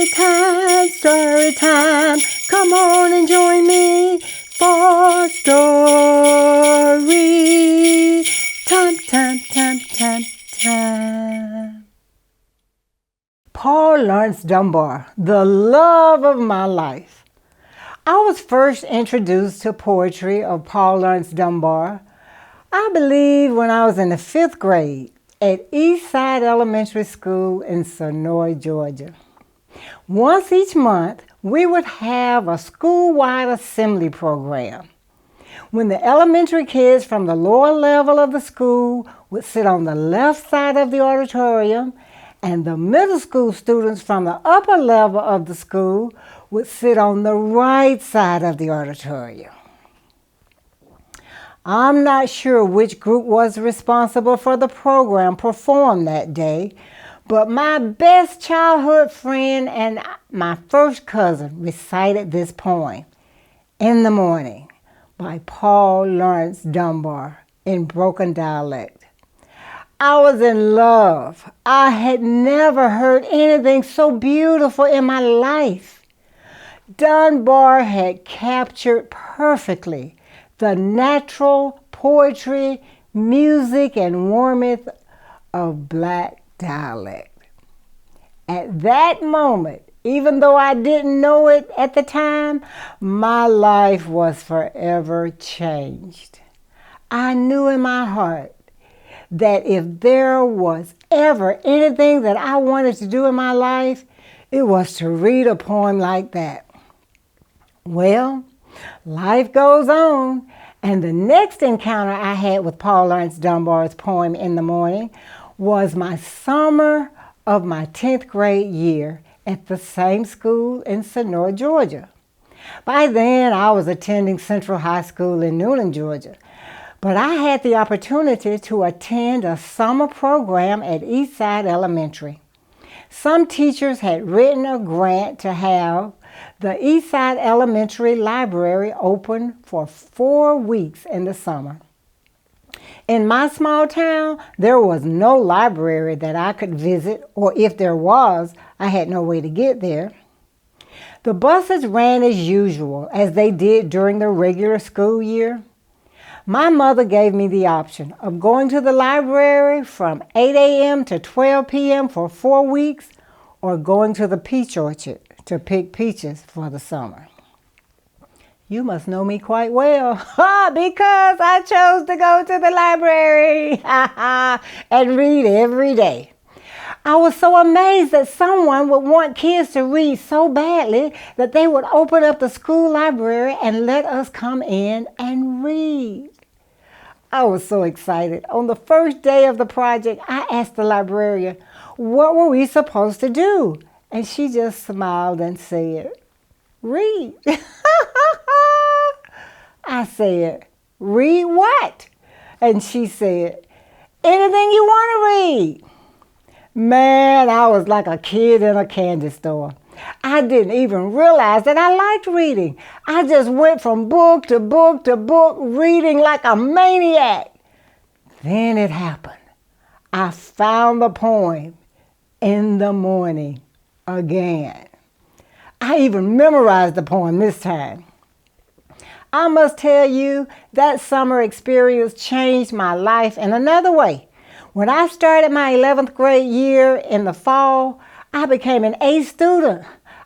story time. Come on and join me for story time. Paul Laurence Dunbar, the love of my life. I was first introduced to poetry of Paul Laurence Dunbar, I believe, when I was in the 5th grade at Eastside Elementary School in Sonoy, Georgia. Once each month, we would have a school-wide assembly program, when the elementary kids from the lower level of the school would sit on the left side of the auditorium, and the middle school students from the upper level of the school would sit on the right side of the auditorium. I'm not sure which group was responsible for the program performed that day, but my best childhood friend and my first cousin recited this poem, In the Morning, by Paul Laurence Dunbar, in broken dialect. I was in love. I had never heard anything so beautiful in my life. Dunbar had captured perfectly the natural poetry, music, and warmth of Black dialect. At that moment, even though I didn't know it at the time, my life was forever changed. I knew in my heart that if there was ever anything that I wanted to do in my life, it was to read a poem like that. Well, life goes on, and the next encounter I had with Paul Laurence Dunbar's poem, In the Morning, was my summer of my 10th grade year at the same school in Sonoy, Georgia. By then, I was attending Central High School in Newnan, Georgia. But I had the opportunity to attend a summer program at Eastside Elementary. Some teachers had written a grant to have the Eastside Elementary Library open for 4 weeks in the summer. In my small town, there was no library that I could visit, or if there was, I had no way to get there. The buses ran as usual, as they did during the regular school year. My mother gave me the option of going to the library from 8 a.m. to 12 p.m. for 4 weeks, or going to the peach orchard to pick peaches for the summer. You must know me quite well, because I chose to go to the library and read every day. I was so amazed that someone would want kids to read so badly that they would open up the school library and let us come in and read. I was so excited. On the first day of the project, I asked the librarian, what were we supposed to do? And she just smiled and said, read. I said, read what? And she said, anything you want to read. Man, I was like a kid in a candy store. I didn't even realize that I liked reading. I just went from book to book to book, reading like a maniac. Then it happened. I found the poem, In the Morning, again. I even memorized the poem this time. I must tell you, that summer experience changed my life in another way. When I started my 11th grade year in the fall, I became an A student.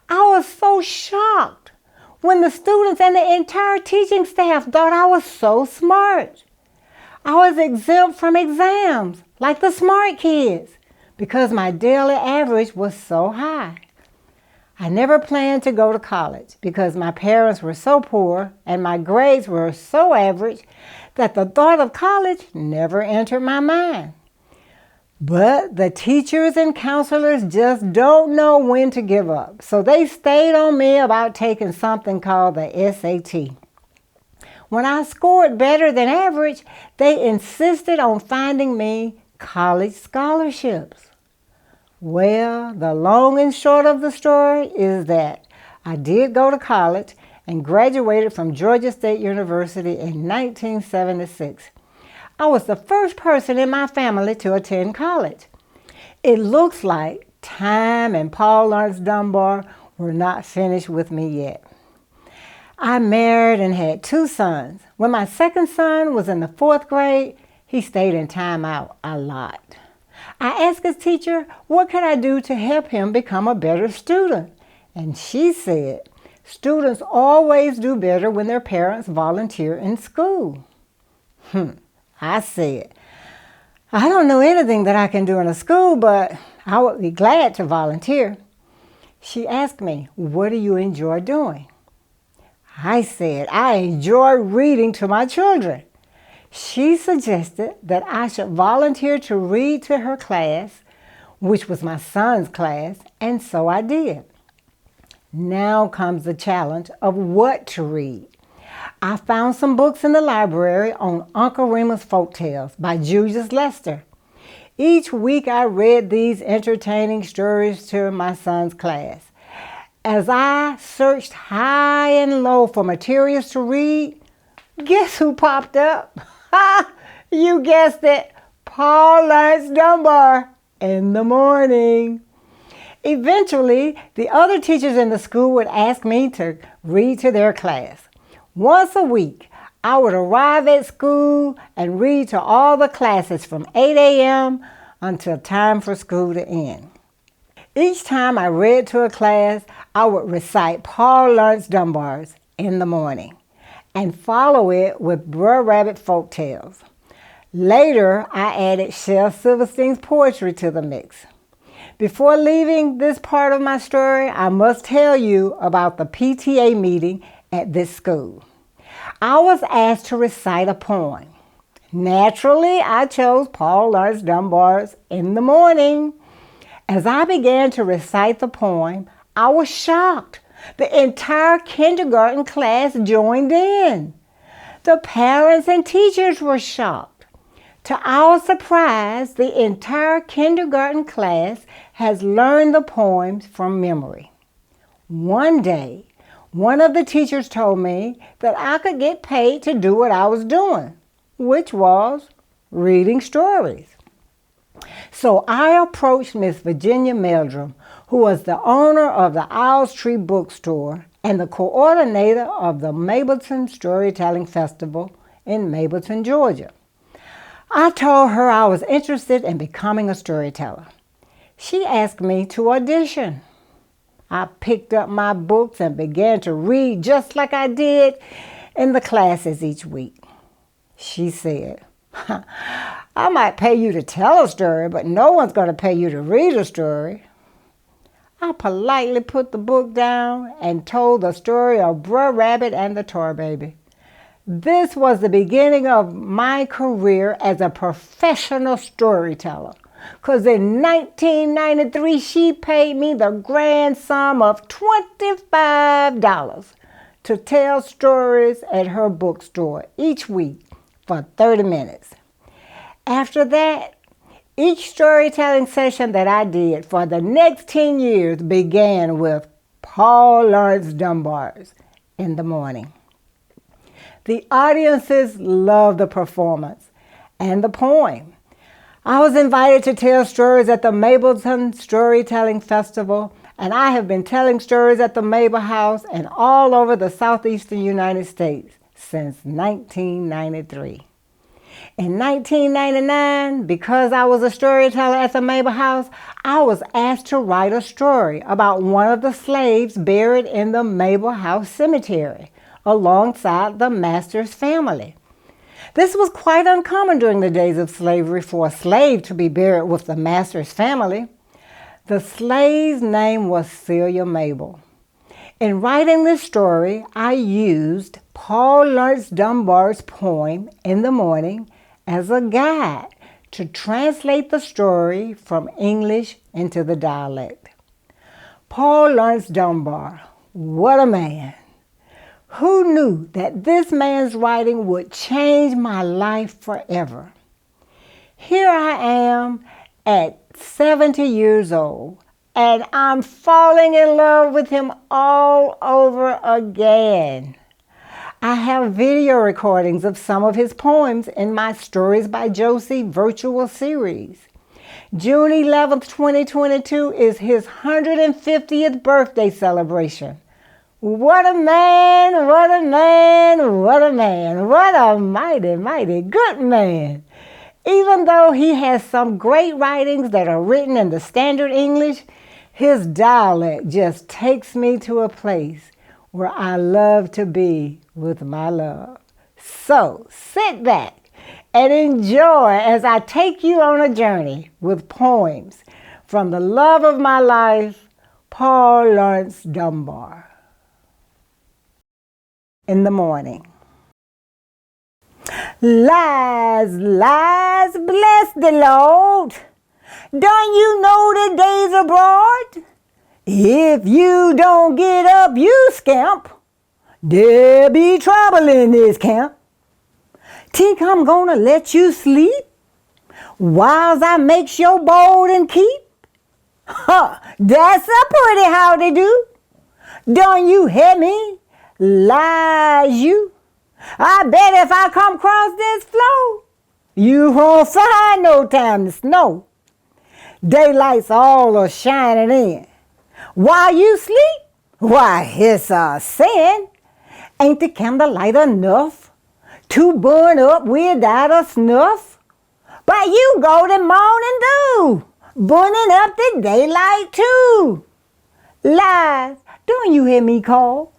I was so shocked when the students and the entire teaching staff thought I was so smart. I was exempt from exams, like the smart kids, because my daily average was so high. I never planned to go to college because my parents were so poor and my grades were so average that the thought of college never entered my mind. But the teachers and counselors just don't know when to give up, so they stayed on me about taking something called the SAT. When I scored better than average, they insisted on finding me college scholarships. Well, the long and short of the story is that I did go to college and graduated from Georgia State University in 1976. I was the first person in my family to attend college. It looks like time and Paul Laurence Dunbar were not finished with me yet. I married and had 2 sons. When my second son was in the 4th grade, he stayed in timeout a lot. I asked his teacher, what could I do to help him become a better student? And she said, students always do better when their parents volunteer in school. I said, I don't know anything that I can do in a school, but I would be glad to volunteer. She asked me, what do you enjoy doing? I said, I enjoy reading to my children. She suggested that I should volunteer to read to her class, which was my son's class, and so I did. Now comes the challenge of what to read. I found some books in the library on Uncle Remus Folktales by Julius Lester. Each week I read these entertaining stories to my son's class. As I searched high and low for materials to read, guess who popped up? Ha! You guessed it, Paul Laurence Dunbar, In the Morning. Eventually, the other teachers in the school would ask me to read to their class. Once a week, I would arrive at school and read to all the classes from 8 a.m. until time for school to end. Each time I read to a class, I would recite Paul Laurence Dunbar's In the Morning and follow it with Brer Rabbit folk tales. Later, I added Shel Silverstein's poetry to the mix. Before leaving this part of my story, I must tell you about the PTA meeting at this school. I was asked to recite a poem. Naturally, I chose Paul Laurence Dunbar's In the Morning. As I began to recite the poem, I was shocked. The entire kindergarten class joined in. The parents and teachers were shocked. To our surprise, the entire kindergarten class has learned the poems from memory. One day, one of the teachers told me that I could get paid to do what I was doing, which was reading stories. So I approached Miss Virginia Meldrum, who was the owner of the Owls Tree Bookstore and the coordinator of the Mableton Storytelling Festival in Mableton, Georgia. I told her I was interested in becoming a storyteller. She asked me to audition. I picked up my books and began to read just like I did in the classes each week. She said, I might pay you to tell a story, but no one's going to pay you to read a story. I politely put the book down and told the story of Brer Rabbit and the Tar Baby. This was the beginning of my career as a professional storyteller, because in 1993 she paid me the grand sum of $25 to tell stories at her bookstore each week for 30 minutes. After that, each storytelling session that I did for the next 10 years began with Paul Laurence Dunbar's In the Morning. The audiences loved the performance and the poem. I was invited to tell stories at the Mableton Storytelling Festival, and I have been telling stories at the Mabel House and all over the southeastern United States since 1993. In 1999, because I was a storyteller at the Mabel House, I was asked to write a story about one of the slaves buried in the Mabel House Cemetery, alongside the master's family. This was quite uncommon during the days of slavery for a slave to be buried with the master's family. The slave's name was Celia Mabel. In writing this story, I used Paul Laurence Dunbar's poem In the Morning as a guide to translate the story from English into the dialect. Paul Laurence Dunbar, what a man! Who knew that this man's writing would change my life forever? Here I am at 70 years old, and I'm falling in love with him all over again. I have video recordings of some of his poems in my Stories by Josie virtual series. June 11th, 2022 is his 150th birthday celebration. What a man, what a man, what a man, what a mighty, mighty good man. Even though he has some great writings that are written in the standard English, his dialect just takes me to a place where I love to be with my love. So sit back and enjoy as I take you on a journey with poems from the love of my life, Paul Laurence Dunbar. In the morning. Lies, lies, bless the Lord. Don't you know the days are broad? If you don't get up, you scamp. There'll be trouble in this camp. Think I'm gonna let you sleep whiles I make your board and keep? Huh, that's a pretty howdy do. Don't you hear me? Lies you. I bet if I come across this floor, you won't find no time to snow. Daylight's all a shining in. While you sleep, why, it's a sin. Ain't the candlelight enough to burn up without a snuff? But you go to morning dew, burning up the daylight too. Lies, don't you hear me call?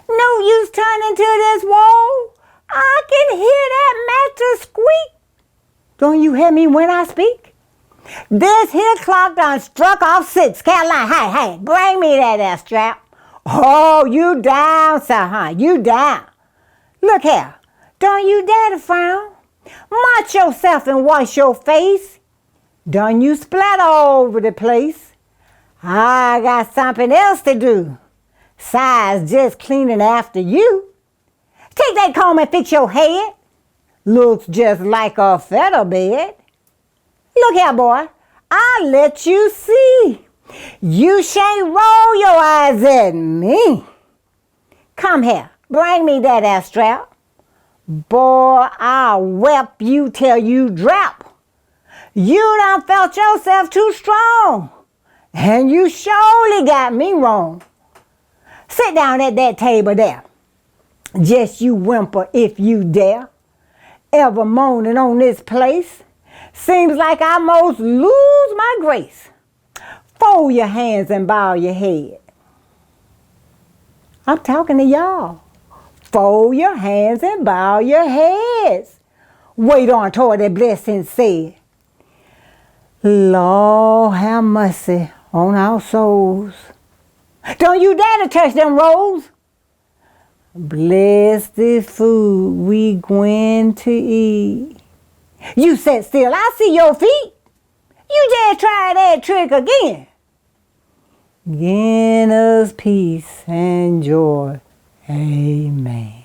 No use turning to this wall. I can hear that matter squeak. Don't you hear me when I speak? This here clock done struck off 6. Caroline, hey, bring me that strap. Oh, you down, sir, huh? You down. Look here, don't you dare to frown. March yourself and wash your face. Done you splatter all over the place. I got something else to do. Size just cleaning after you. Take that comb and fix your head. Looks just like a feather bed. Look here, boy, I'll let you see. You shan't roll your eyes at me. Come here, bring me that strap. Boy, I'll whip you till you drop. You done felt yourself too strong, and you surely got me wrong. Sit down at that table there. Just you whimper if you dare. Ever moaning on this place. Seems like I most lose my grace. Fold your hands and bow your head. I'm talking to y'all. Fold your hands and bow your heads. Wait on toward the blessing said. Lord have mercy on our souls. Don't you dare to touch them rolls. Bless this food we going to eat. You sit still, I see your feet. You just try that trick again. Give us peace and joy. Amen.